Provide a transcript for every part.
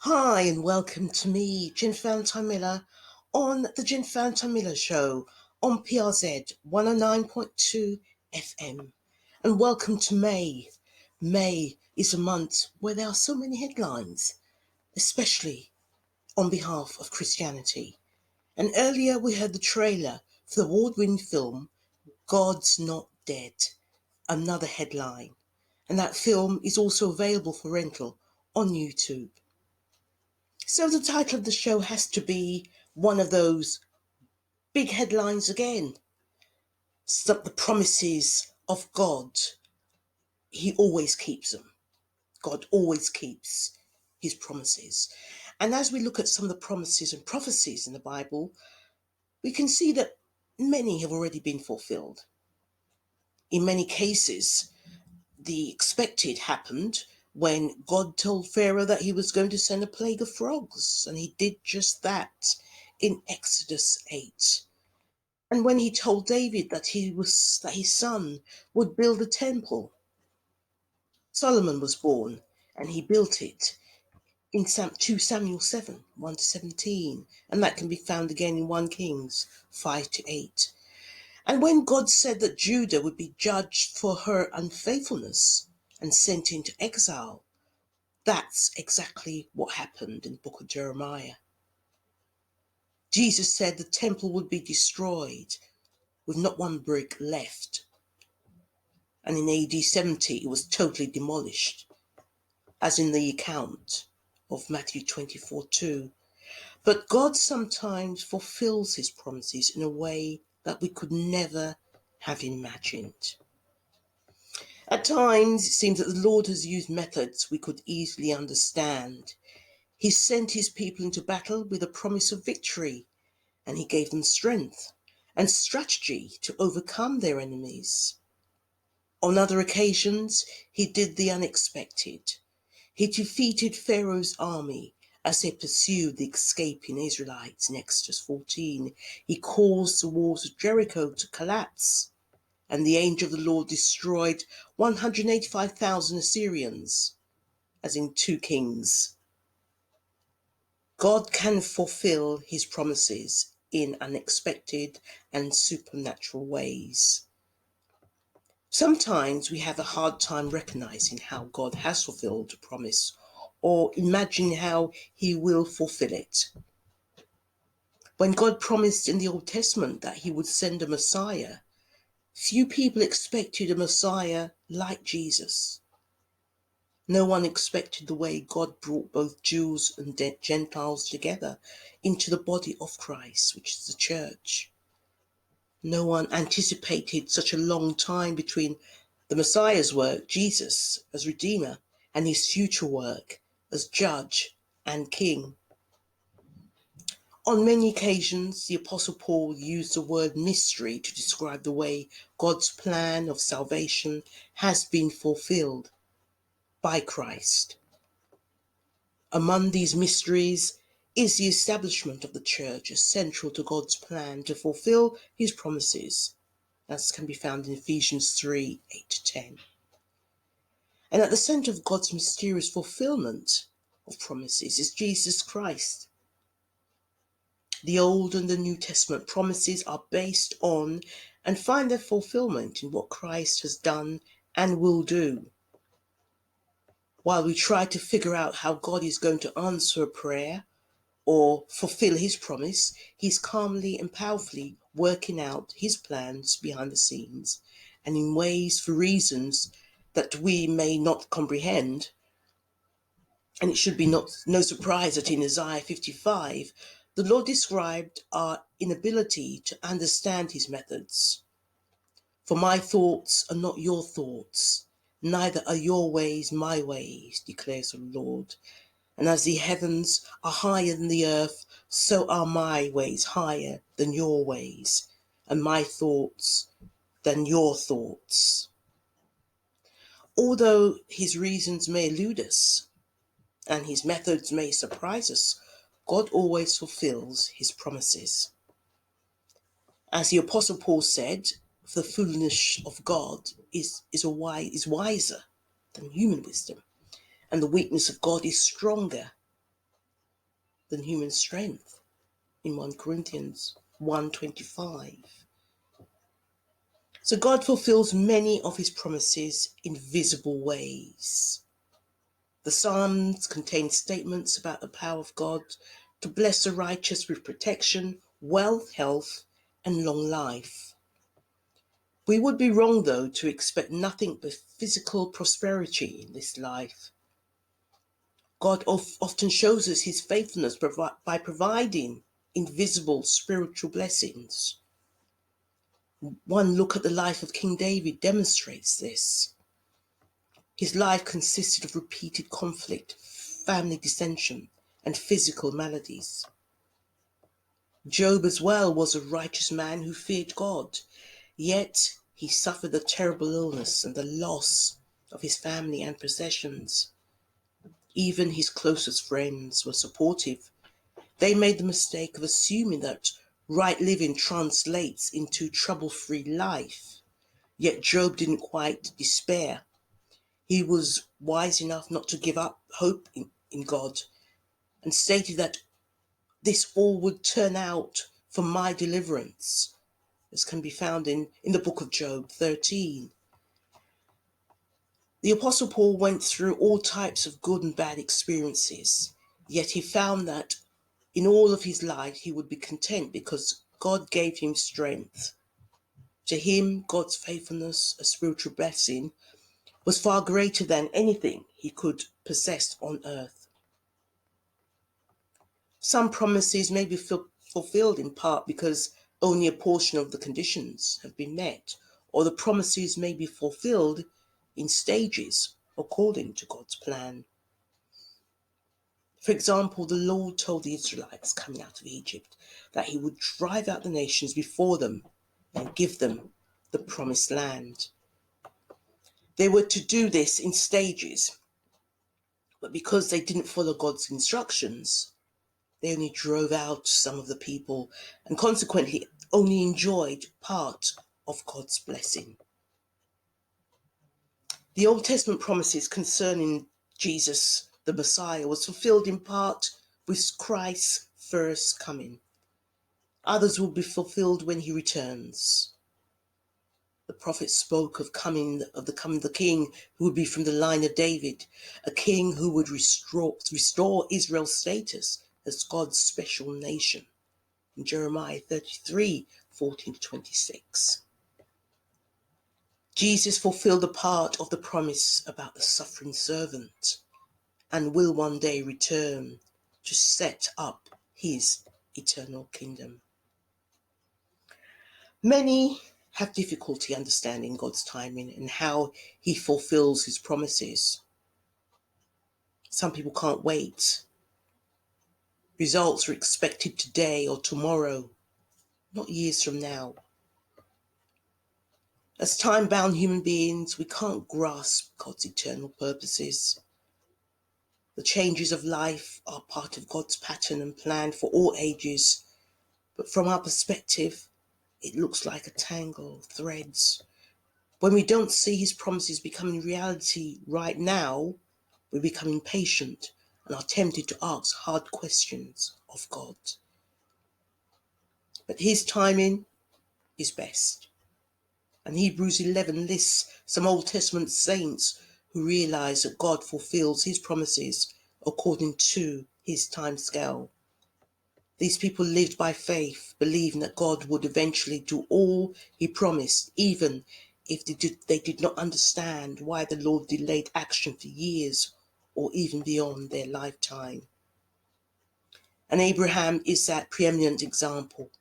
Hi, and welcome to me, Valentine-Miller, on the Valentine-Miller Show on PRZ 109.2 FM. And welcome to May. May is a month where there are so many headlines, especially on behalf of Christianity. And earlier we heard the trailer for the award-winning film God's Not Dead, another headline. And that film is also available for rental on YouTube. So the title of the show has to be one of those big headlines again. The promises of God. He always keeps them. God always keeps his promises. And as we look at some of the promises and prophecies in the Bible, we can see that many have already been fulfilled. In many cases, the expected happened when God told Pharaoh that he was going to send a plague of frogs, and he did just that in Exodus 8. And when he told David that his son would build a temple, Solomon was born and he built it in 2 Samuel 7, 1 to 17. And that can be found again in 1 Kings 5 to 8. And when God said that Judah would be judged for her unfaithfulness and sent into exile, that's exactly what happened in the book of Jeremiah. Jesus said the temple would be destroyed with not one brick left. And in AD 70 it was totally demolished, as in the account of Matthew 24:2. But God sometimes fulfills his promises in a way that we could never have imagined. At times, it seems that the Lord has used methods we could easily understand. He sent his people into battle with a promise of victory, and he gave them strength and strategy to overcome their enemies. On other occasions, he did the unexpected. He defeated Pharaoh's army as they pursued the escaping Israelites in Exodus 14. He caused the walls of Jericho to collapse, and the angel of the Lord destroyed 185,000 Assyrians, as in 2 Kings. God can fulfill his promises in unexpected and supernatural ways. Sometimes we have a hard time recognizing how God has fulfilled a promise or imagine how he will fulfill it. When God promised in the Old Testament that he would send a Messiah, few people expected a Messiah like Jesus. No one expected the way God brought both Jews and Gentiles together into the body of Christ, which is the church. No one anticipated such a long time between the Messiah's work, Jesus, as Redeemer, and his future work as Judge and King. On many occasions, the Apostle Paul used the word mystery to describe the way God's plan of salvation has been fulfilled by Christ. Among these mysteries is the establishment of the church as central to God's plan to fulfill his promises, as can be found in Ephesians 3, 8 to 10. And at the center of God's mysterious fulfillment of promises is Jesus Christ. The Old and the New Testament promises are based on and find their fulfillment in what Christ has done and will do. While we try to figure out how God is going to answer a prayer or fulfill his promise, he's calmly and powerfully working out his plans behind the scenes and in ways for reasons that we may not comprehend. And it should be no surprise that in Isaiah 55, the Lord described our inability to understand his methods. For my thoughts are not your thoughts, neither are your ways my ways, declares the Lord. And as the heavens are higher than the earth, so are my ways higher than your ways, and my thoughts than your thoughts. Although his reasons may elude us, and his methods may surprise us, God always fulfills his promises. As the Apostle Paul said, the foolishness of God is wiser than human wisdom, and the weakness of God is stronger than human strength in 1 Corinthians 1:25. So God fulfills many of his promises in visible ways. The Psalms contain statements about the power of God to bless the righteous with protection, wealth, health, and long life. We would be wrong, though, to expect nothing but physical prosperity in this life. God often shows us his faithfulness by providing invisible spiritual blessings. One look at the life of King David demonstrates this. His life consisted of repeated conflict, family dissension, and physical maladies. Job as well was a righteous man who feared God, yet he suffered a terrible illness and the loss of his family and possessions. Even his closest friends were supportive. They made the mistake of assuming that right living translates into trouble-free life. Yet Job didn't quite despair. He was wise enough not to give up hope in God and stated that this all would turn out for my deliverance, as can be found in the book of Job 13. The Apostle Paul went through all types of good and bad experiences, yet he found that in all of his life he would be content because God gave him strength. To him, God's faithfulness, a spiritual blessing, was far greater than anything he could possess on earth. Some promises may be fulfilled in part because only a portion of the conditions have been met, or the promises may be fulfilled in stages according to God's plan. For example, the Lord told the Israelites coming out of Egypt that he would drive out the nations before them and give them the promised land. They were to do this in stages, but because they didn't follow God's instructions, they only drove out some of the people and consequently only enjoyed part of God's blessing. The Old Testament promises concerning Jesus, the Messiah, was fulfilled in part with Christ's first coming. Others will be fulfilled when he returns. The prophet spoke of the coming of the king who would be from the line of David, a king who would restore Israel's status as God's special nation. In Jeremiah 33:14-26. Jesus fulfilled a part of the promise about the suffering servant and will one day return to set up his eternal kingdom. Many have difficulty understanding God's timing and how he fulfills his promises. Some people can't wait. Results are expected today or tomorrow, not years from now. As time-bound human beings, we can't grasp God's eternal purposes. The changes of life are part of God's pattern and plan for all ages, but from our perspective, it looks like a tangle of threads. When we don't see his promises becoming reality right now, we become impatient and are tempted to ask hard questions of God. But his timing is best. And Hebrews 11 lists some Old Testament saints who realize that God fulfills his promises according to his time scale. These people lived by faith, believing that God would eventually do all he promised, even if they did not understand why the Lord delayed action for years or even beyond their lifetime. And Abraham is that preeminent example.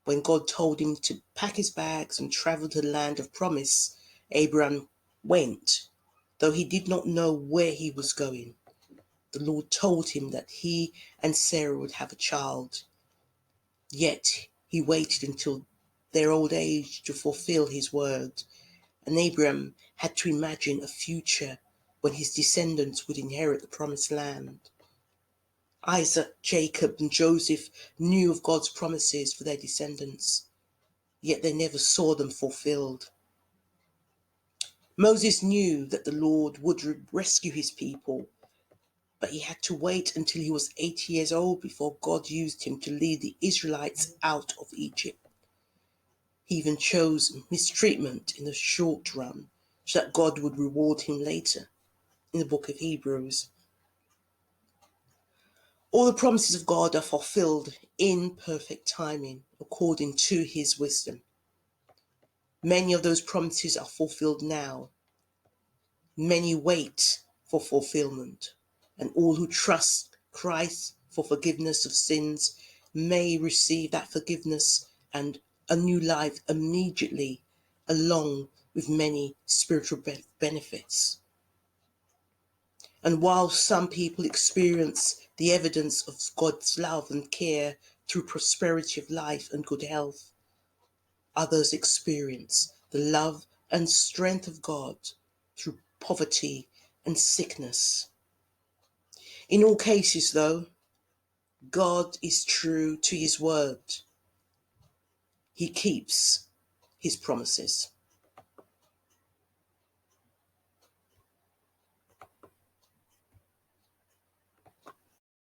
When God told him to pack his bags and travel to the land of promise, Abraham went, though he did not know where he was going. The Lord told him that he and Sarah would have a child. Yet he waited until their old age to fulfill his word, and Abraham had to imagine a future when his descendants would inherit the promised land. Isaac, Jacob, and Joseph knew of God's promises for their descendants, yet they never saw them fulfilled. Moses knew that the Lord would rescue his people, but he had to wait until he was 80 years old before God used him to lead the Israelites out of Egypt. He even chose mistreatment in the short run so that God would reward him later in the book of Hebrews. All the promises of God are fulfilled in perfect timing according to his wisdom. Many of those promises are fulfilled now. Many wait for fulfillment, and all who trust Christ for forgiveness of sins may receive that forgiveness and a new life immediately, along with many spiritual benefits. And while some people experience the evidence of God's love and care through prosperity of life and good health, others experience the love and strength of God through poverty and sickness. In all cases, though, God is true to his word. He keeps his promises.